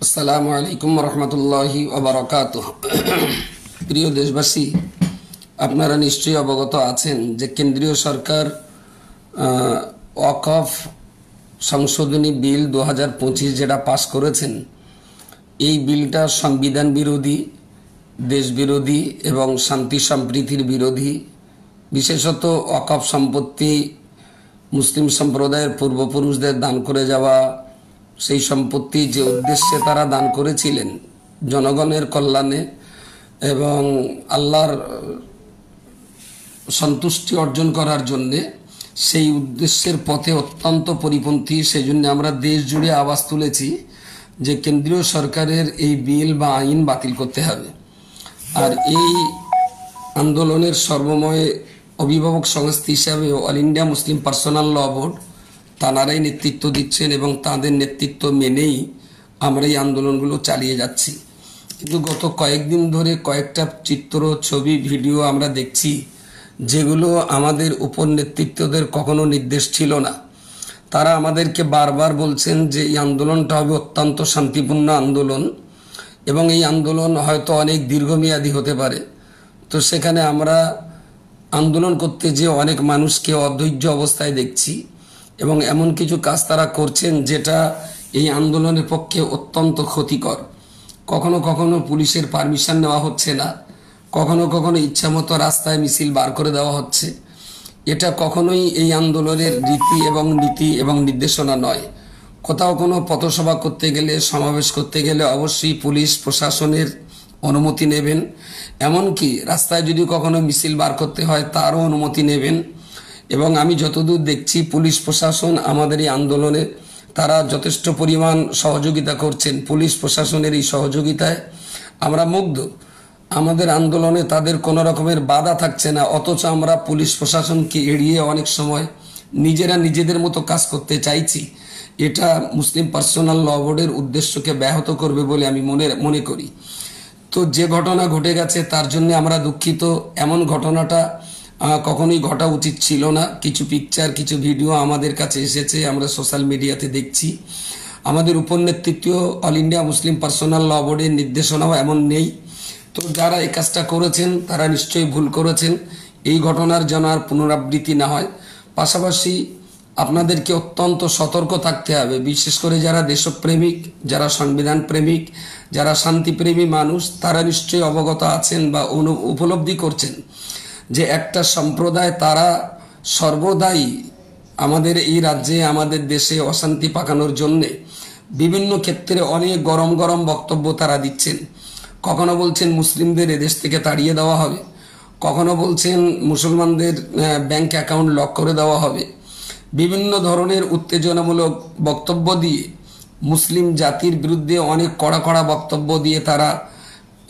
আসসালামু আলাইকুম রহমতুল্লাহি ওবারাকাতুহ। প্রিয় দেশবাসী, আপনারা নিশ্চয়ই অবগত আছেন যে কেন্দ্রীয় সরকার ওয়াকফ সংশোধনী বিল 2025 যেটা পাশ করেছেন, এই বিলটা সংবিধান বিরোধী, দেশ বিরোধী এবং শান্তি সম্প্রীতির বিরোধী। বিশেষত ওয়াকফ সম্পত্তি মুসলিম সম্প্রদায়ের পূর্বপুরুষদের দান করে যাওয়া সেই সম্পত্তি যে উদ্দেশ্যে তারা দান করেছিলেন জনগণের কল্যাণে এবং আল্লাহর সন্তুষ্টি অর্জন করার জন্যে, সেই উদ্দেশ্যের পথে অত্যন্ত পরিপন্থী। সেই জন্য আমরা দেশ জুড়ে আওয়াজ তুলেছি যে কেন্দ্রীয় সরকারের এই বিল বা আইন বাতিল করতে হবে। আর এই আন্দোলনের সর্বময় অভিভাবক সংস্থা হিসাবে অল ইন্ডিয়া মুসলিম পার্সোনাল ল বোর্ড তাঁরাই নেতৃত্ব দিচ্ছেন এবং তাদের নেতৃত্ব মেনেই আমরা এই আন্দোলনগুলো চালিয়ে যাচ্ছি। কিন্তু গত কয়েকদিন ধরে কয়েকটা চিত্র, ছবি, ভিডিও আমরা দেখছি যেগুলো আমাদের উপর নেতৃত্বদের কখনো নির্দেশ ছিল না। তারা আমাদেরকে বারবার বলছেন যে এই আন্দোলনটা হবে অত্যন্ত শান্তিপূর্ণ আন্দোলন এবং এই আন্দোলন হয়তো অনেক দীর্ঘমেয়াদী হতে পারে। তো সেখানে আমরা আন্দোলন করতে যে অনেক মানুষকে অধৈর্য অবস্থায় দেখছি এবং এমন কিছু কাজ তারা করছেন যেটা এই আন্দোলনের পক্ষে অত্যন্ত ক্ষতিকর। কখনো কখনো পুলিশের পারমিশন নেওয়া হচ্ছে না, কখনো কখনো ইচ্ছামতো রাস্তায় মিছিল বার করে দেওয়া হচ্ছে। এটা কখনোই এই আন্দোলনের রীতি এবং নীতি এবং নির্দেশনা নয়। কোথাও কোনো পথসভা করতে গেলে, সমাবেশ করতে গেলে অবশ্যই পুলিশ প্রশাসনের অনুমতি নেবেন। এমনকি রাস্তায় যদি কখনো মিছিল বার করতে হয় তারও অনুমতি নেবেন। এবং আমি যতদূর দেখছি পুলিশ প্রশাসন আমাদের এই আন্দোলনে তারা যথেষ্ট পরিমাণ সহযোগিতা করছেন। পুলিশ প্রশাসনের এই সহযোগিতায় আমরা মুগ্ধ। আমাদের আন্দোলনে তাদের কোনো রকমের বাধা থাকছে না, অথচ আমরা পুলিশ প্রশাসনকে এড়িয়ে অনেক সময় নিজেরা নিজেদের মতো কাজ করতে চাইছি। এটা মুসলিম পার্সোনাল ল বোর্ডের উদ্দেশ্যকে ব্যাহত করবে বলে আমি মনে করি। তো যে ঘটনা ঘটে গেছে তার জন্য আমরা দুঃখিত। এমন ঘটনাটা কখনোই ঘটা উচিত ছিল না। কিছু পিকচার, কিছু ভিডিও আমাদের কাছে এসেছে, আমরা সোশ্যাল মিডিয়াতে দেখছি। আমাদের উপর নেতৃত্ব অল ইন্ডিয়া মুসলিম পার্সোনাল ল বোর্ডের নির্দেশনাও এমন নেই। তো যারা এই কাজটা করেছেন তারা নিশ্চয়ই ভুল করেছেন। এই ঘটনার যেন আর পুনরাবৃত্তি না হয়। পাশাপাশি আপনাদেরকে অত্যন্ত সতর্ক থাকতে হবে, বিশেষ করে যারা দেশপ্রেমিক, যারা সংবিধান প্রেমিক, যারা শান্তিপ্রেমী মানুষ, তারা নিশ্চয়ই অবগত আছেন বা উপলব্ধি করছেন যে একটা সম্প্রদায় তারা সর্বদাই আমাদের এই রাজ্যে, আমাদের দেশে অশান্তি পাকানোর জন্যে বিভিন্ন ক্ষেত্রে অনেক গরম গরম বক্তব্য তারা দিচ্ছেন। কখনো বলছেন মুসলিমদের এদেশ থেকে তাড়িয়ে দেওয়া হবে, কখনো বলছেন মুসলমানদের ব্যাংক অ্যাকাউন্ট লক করে দেওয়া হবে। বিভিন্ন ধরনের উত্তেজনামূলক বক্তব্য দিয়ে মুসলিম জাতির বিরুদ্ধে অনেক কড়া কড়া বক্তব্য দিয়ে তারা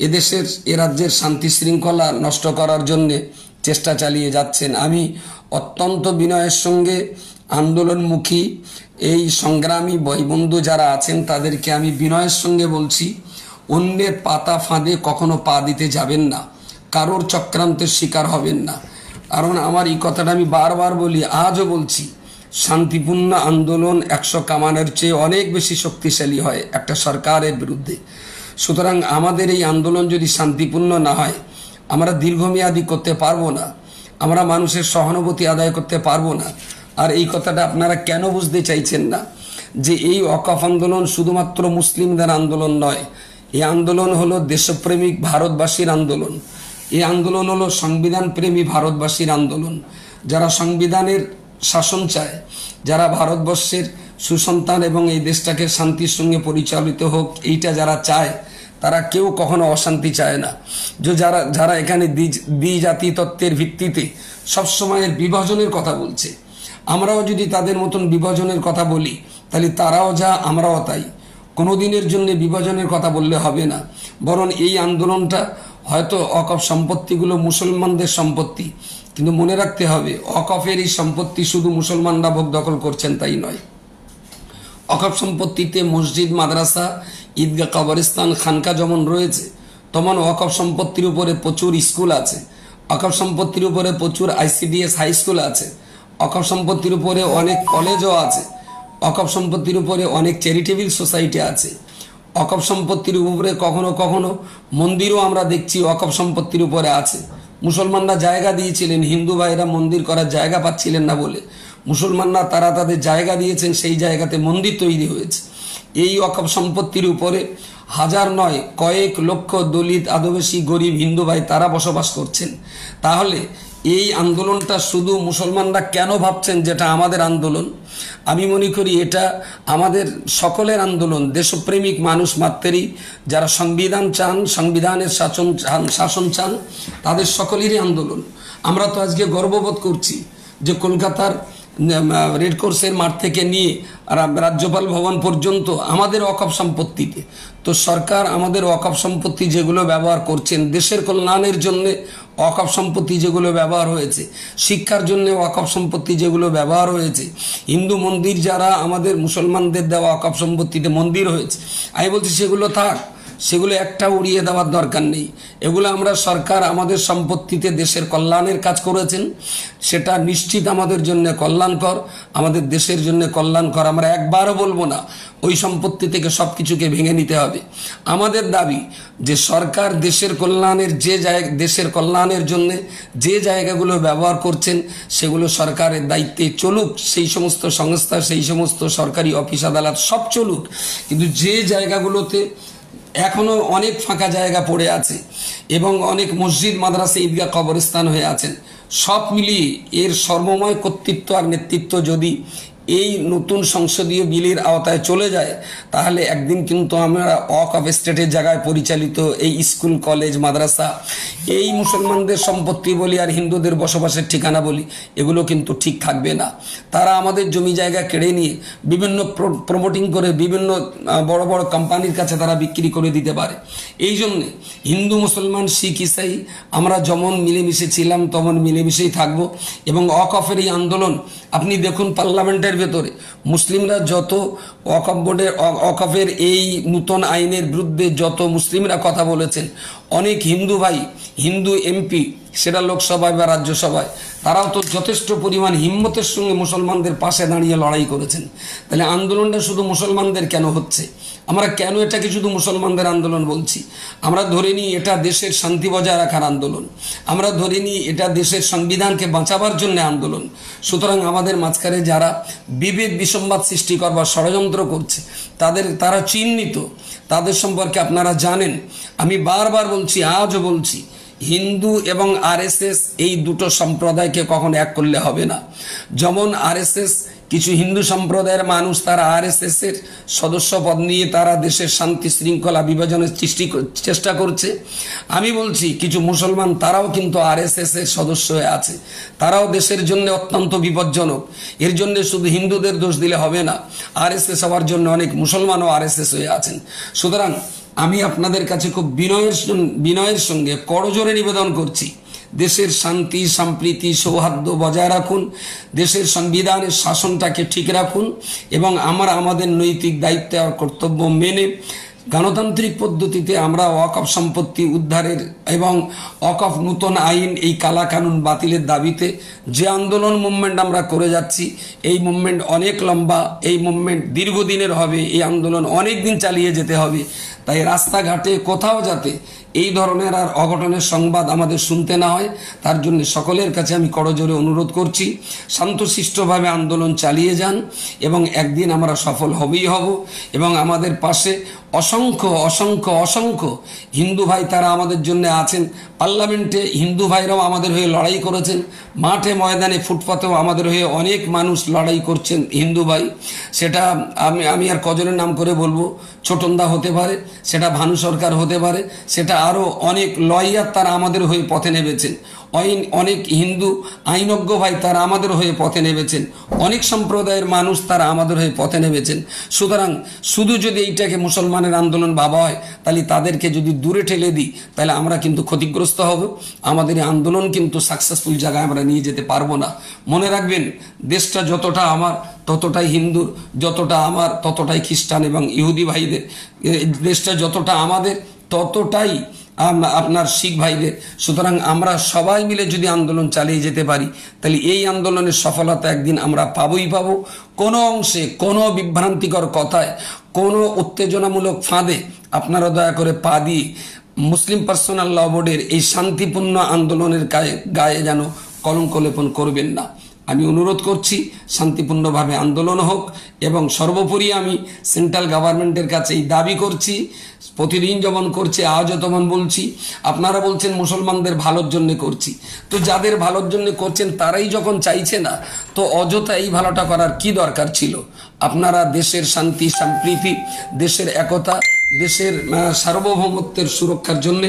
এদেশের, এ রাজ্যের শান্তি শৃঙ্খলা নষ্ট করার জন্যে চেষ্টা চালিয়ে যাচ্ছেন। আমি অত্যন্ত বিনয়ের সঙ্গে আন্দোলনমুখী এই সংগ্রামী বন্ধু যারা আছেন তাদেরকে আমি বিনয়ের সঙ্গে বলছি, অন্যের পাতা ফাঁদে কখনো পা দিতে যাবেন না, কারোর চক্রান্তের শিকার হবেন না। কারণ আমার এই কথাটা আমি বারবার বলি, আজও বলছি, শান্তিপূর্ণ আন্দোলন 100 কামানের চেয়ে অনেক বেশি শক্তিশালী হয় একটা সরকারের বিরুদ্ধে। সুতরাং আমাদের এই আন্দোলন যদি শান্তিপূর্ণ না হয় আমরা দীর্ঘমেয়াদী করতে পারবো না, আমরা মানুষের সহানুভূতি আদায় করতে পারবো না। আর এই কথাটা আপনারা কেন বুঝতে চাইছেন না যে এই ওয়াকফ আন্দোলন শুধুমাত্র মুসলিমদের আন্দোলন নয়, এই আন্দোলন হলো দেশপ্রেমিক ভারতবাসীর আন্দোলন। এই আন্দোলন হলো সংবিধান প্রেমী ভারতবাসীর আন্দোলন। যারা সংবিধানের শাসন চায়, যারা ভারতবর্ষের সুসন্তান এবং এই দেশটাকে শান্তির সঙ্গে পরিচালিত হোক, এইটা যারা চায়, তারা কেউ কখনো অশান্তি চায় না। যে যারা এখানে দ্বিজাতি তত্ত্বের ভিত্তিতে সবসময়ের বিভাজনের কথা বলছে, আমরাও যদি তাদের মতন বিভাজনের কথা বলি তাহলে তারাও যা, আমরাও তাই। কোনো দিনের জন্য বিভাজনের কথা বললে হবে না, বরং এই আন্দোলনটা হয়তো ওয়াকফ সম্পত্তিগুলো মুসলমানদের সম্পত্তি, কিন্তু মনে রাখতে হবে ওয়াকফের এই সম্পত্তি শুধু মুসলমানরা ভোগ দখল করছেন তাই নয়। ওয়াকফ সম্পত্তিতে মসজিদ, মাদ্রাসা, ঈদগাহ, কবরস্থান, খানকা যেমন রয়েছে, তেমন ওয়াকফ সম্পত্তির উপরে প্রচুর স্কুল আছে, ওয়াকফ সম্পত্তির উপরে প্রচুর ICDS হাই স্কুল আছে, ওয়াকফ সম্পত্তির উপরে অনেক কলেজও আছে, ওয়াকফ সম্পত্তির উপরে অনেক চ্যারিটেবল সোসাইটি আছে, অকপ সম্পত্তির উপরে কখনো কখনো মন্দিরও আমরা দেখছি অকপ সম্পত্তির উপরে আছে। মুসলমানরা জায়গা দিয়েছিলেন, হিন্দু ভাইরা মন্দির করার জায়গা পাচ্ছিলেন না বলে মুসলমানরা তারা তাদের জায়গা দিয়েছেন, সেই জায়গাতে মন্দির তৈরি হয়েছে। এই অকপ সম্পত্তির উপরে হাজার নয় কয়েক লক্ষ দলিত, আদিবাসী, গরিব হিন্দু ভাই তারা বসবাস করছেন। তাহলে এই আন্দোলনটা শুধু মুসলমানরা কেন ভাবছেন যেটা আমাদের আন্দোলন? আমি মনে করি এটা আমাদের সকলের আন্দোলন। দেশপ্রেমিক মানুষ মাত্রেরই, যারা সংবিধান চান, সংবিধানের শাসন চান, তাদের সকলেরই আন্দোলন। আমরা তো আজকে গর্ববোধ করছি যে কলকাতার রেড কোর্সের মাঠ থেকে নিয়ে রাজ্যপাল ভবন পর্যন্ত আমাদের ওয়াকফ সম্পত্তিতে। তো সরকার আমাদের ওয়াকফ সম্পত্তি যেগুলো ব্যবহার করছেন দেশের কল্যাণের জন্য, ওয়াকফ সম্পত্তি যেগুলো ব্যবহার হয়েছে শিক্ষার জন্য, ওয়াকফ সম্পত্তি যেগুলো ব্যবহার হয়েছে, হিন্দু মন্দির যারা আমাদের মুসলমানদের দেওয়া ওয়াকফ সম্পত্তিতে মন্দির হয়েছে, আমি বলছি সেগুলো থাক, সেগুলো একটা উড়িয়ে দেওয়ার দরকার নেই। এগুলো আমরা সরকার আমাদের সম্পত্তিতে দেশের কল্যাণের কাজ করেছেন, সেটা নিশ্চিত আমাদের জন্য কল্যাণকর, আমাদের দেশের জন্য কল্যাণকর। আমরা একবারও বলবো না ওই সম্পত্তি থেকে সব কিছুকে ভেঙে নিতে হবে। আমাদের দাবি যে সরকার দেশের কল্যাণের দেশের কল্যাণের জন্য যে জায়গাগুলো ব্যবহার করছেন সেগুলো সরকারের দায়িত্বে চলুক, সেই সমস্ত সংস্থা, সেই সমস্ত সরকারি অফিস আদালত সব চলুক, কিন্তু যে জায়গাগুলোতে এখনও অনেক ফাঁকা জায়গা পড়ে আছে এবং অনেক মসজিদ, মাদ্রাসা, ঈদগাহ, কবরস্থান হয়ে আছেন, সব মিলিয়ে এর সর্বময় কর্তৃত্ব আর নেতৃত্ব যদি এই নতুন সংসদীয় বিলের আওতায় চলে যায়, তাহলে একদিন কিন্তু আমরা ওয়াকফ স্টেটের জায়গায় পরিচালিত এই স্কুল, কলেজ, মাদ্রাসা, এই মুসলমানদের সম্পত্তি বলি আর হিন্দুদের বসবাসের ঠিকানা বলি, এগুলো কিন্তু ঠিক থাকবে না। তারা আমাদের জমি জায়গা কেড়ে নিয়ে বিভিন্ন প্রমোটিং করে বিভিন্ন বড় বড় কোম্পানির কাছে তারা বিক্রি করে দিতে পারে। এই জন্যে হিন্দু, মুসলমান, শিখ, ইসাই আমরা যেমন মিলেমিশে ছিলাম তেমন মিলেমিশেই থাকবো। এবং ওয়াকফের এই আন্দোলন আপনি দেখুন, পার্লামেন্টের ভেতরে মুসলিমরা যত ওয়াকফের এই নূতন আইনের বিরুদ্ধে যত মুসলিমরা কথা বলেছেন, অনেক হিন্দু ভাই, হিন্দু এমপি, সেটা লোকসভায় বা রাজ্যসভায়, তারাও তো যথেষ্ট পরিমাণ হিম্মতের সঙ্গে মুসলমানদের পাশে দাঁড়িয়ে লড়াই করেছেন। তাহলে আন্দোলনটা শুধু মুসলমানদের কেন হচ্ছে? আমরা কেন এটাকে শুধু মুসলমানদের আন্দোলন বলছি? আমরা ধরে নিই এটা দেশের শান্তি বজায় রাখার আন্দোলন, আমরা ধরে নিই এটা দেশের সংবিধানকে বাঁচাবার জন্য আন্দোলন। সুতরাং আমাদের মাঝখানে যারা বিভেদ, বিসম্বাদ সৃষ্টি করবার ষড়যন্ত্র করছে তারা চিহ্নিত, তাদের সম্পর্কে আপনারা জানেন। আমি বারবার বলছি, আজও বলছি, হিন্দু এবং আরএসএস এই দুটো সম্প্রদায়কে কখনো এক করলে হবে না। যেমন আরএসএস, কিছু হিন্দু সম্প্রদায়ের মানুষ তারা আরএসএস এর সদস্য পদ নিয়ে তারা দেশের শান্তি শৃঙ্খলা বিভাজনের চেষ্টা করছে। আমি বলছি কিছু মুসলমান তারাও কিন্তু আরএসএস এর সদস্য হয়ে আছে, তারাও দেশের জন্য অত্যন্ত বিপজ্জনক। এর জন্য শুধু হিন্দুদের দোষ দিলে হবে না, আরএসএস হওয়ার জন্য অনেক মুসলমানও আরএসএস হয়ে আছেন। সুতরাং আমি আপনাদের কাছে খুব বিনয়ের সঙ্গে করজোরে নিবেদন করছি, দেশের শান্তি, সম্প্রীতি, সৌহার্দ্য বজায় রাখুন, দেশের সংবিধানের শাসনটাকে ঠিক রাখুন এবং আমরা আমাদের নৈতিক দায়িত্ব আর কর্তব্য মেনে গণতান্ত্রিক পদ্ধতিতে আমরা ওয়াকফ সম্পত্তি উদ্ধারের এবং ওয়াকফ নূতন আইন, এই কালা কানুন বাতিলের দাবিতে যে আন্দোলন মুভমেন্ট আমরা করে যাচ্ছি, এই মুভমেন্ট অনেক লম্বা, এই মুভমেন্ট দীর্ঘদিনের হবে, এই আন্দোলন অনেক দিন চালিয়ে যেতে হবে। তাই রাস্তাঘাটে কোথাও যাতে এই ধরনের আর অঘটনের সংবাদ আমাদের শুনতে না হয়, তার জন্য সকলের কাছে আমি করজোরে অনুরোধ করছি, শান্তশিষ্টভাবে আন্দোলন চালিয়ে যান এবং একদিন আমরা সফল হবেই হব। এবং আমাদের পাশে অসংখ্য অসংখ্য অসংখ্য হিন্দু ভাই তারা আমাদের জন্য আছেন। পার্লামেন্টে হিন্দু ভাইরাও আমাদের হয়ে লড়াই করেছেন, মাঠে ময়দানে ফুটপাতেও আমাদের হয়ে অনেক মানুষ লড়াই করছেন হিন্দু ভাই। সেটা আমি আর কজনের নাম করে বলবো, ছোটনদা হতে পারে, সেটা ভানু সরকার হতে পারে, সেটা আরও অনেক লয়ার তারা আমাদের হয়ে পথে নেমেছেন, অনেক হিন্দু আইনজ্ঞ ভাই তারা আমাদের হয়ে পথে নেমেছেন, অনেক সম্প্রদায়ের মানুষ তারা আমাদের হয়ে পথে নেমেছেন। সুতরাং শুধু যদি এইটাকে মুসলমানের আন্দোলন ভাবা হয়, তাহলে তাদেরকে যদি দূরে ঠেলে দিই তাহলে আমরা কিন্তু ক্ষতিগ্রস্ত হব, আমাদের এই আন্দোলন কিন্তু সাকসেসফুল জায়গায় আমরা নিয়ে যেতে পারবো না। মনে রাখবেন, দেশটা যতটা আমার ততটাই হিন্দুর, যতটা আমার ততটাই খ্রিস্টান এবং ইহুদি ভাইদের, দেশটা যতটা আমাদের ততটাই আপনার শিখ ভাইদের। সুতরাং আমরা সবাই মিলে যদি আন্দোলন চালিয়ে যেতে পারি তাহলে এই আন্দোলনের সফলতা একদিন আমরা পাবই পাবো। কোনো অংশে কোনো বিভ্রান্তিকর কথায় কোনো উত্তেজনামূলক ফাঁদে আপনারা দয়া করে পা দিয়ে মুসলিম পার্সোনাল ল বোর্ডের এই শান্তিপূর্ণ আন্দোলনের গায়ে যেন কলঙ্ক লেপন করবেন না। আমি অনুরোধ করছি শান্তিপূর্ণভাবে আন্দোলন হোক, এবং সর্বোপরি আমি সেন্ট্রাল গভর্নমেন্টের কাছে এই দাবি করছি, প্রতিদিন যেমন করছে আজও তেমন বলছি। আপনারা বলছেন মুসলমানদের ভালোর জন্য করছি, তো যাদের ভালোর জন্য করছেন তারাই যখন চাইছে না, তো অযথা এই ভালোটা করার কি দরকার ছিল? আপনারা দেশের শান্তি সম্প্রীতি, দেশের একতা, দেশের সার্বভৌমত্বের সুরক্ষার জন্যে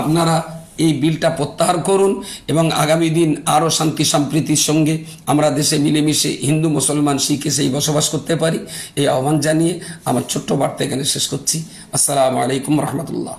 আপনারা এই বিলটা প্রত্যাহার করুন, এবং আগামী দিন আরও শান্তি সম্প্রীতির সঙ্গে আমরা দেশে মিলেমিশে হিন্দু মুসলমান শিখ সেই বসবাস করতে পারি, এই আহ্বান জানিয়ে আমার ছোট্ট বার্তা এখানে শেষ করছি। আসসালামু আলাইকুম রহমতুল্লাহ।